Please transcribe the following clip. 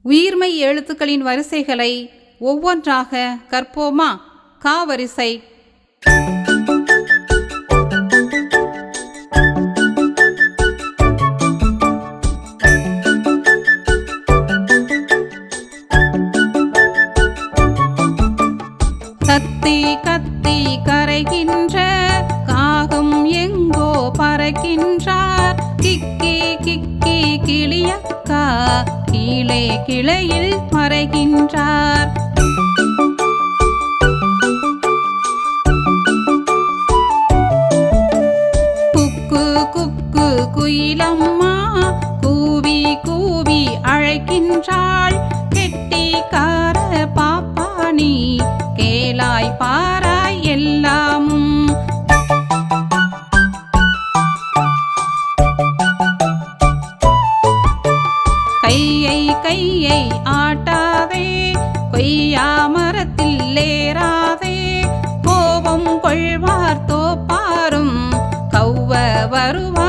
உயிர்மெய் எழுத்துக்களின் வரிசைகளை ஒவ்வொன்றாக கற்போமா? கா வரிசை. கத்தி கத்தி கரைகின்ற காகம் எங்கோ பறக்கின்றார். கிக்கி கிக்கி கிளியக்கா கீழே கிளையில் மறைகின்றார். குக்கு குக்கு குயிலம்மா கூவி கூவி அழைக்கின்றாள். கெட்டிக்கார பாப்பானி கேளாய் பாராய் எல்லாமும். கையை கையை ஆட்டாதே கொய்யா மரத்தில் ஏறாதே. கோபம் கொள்வார் தோப்பாரும் கௌவ வருவார்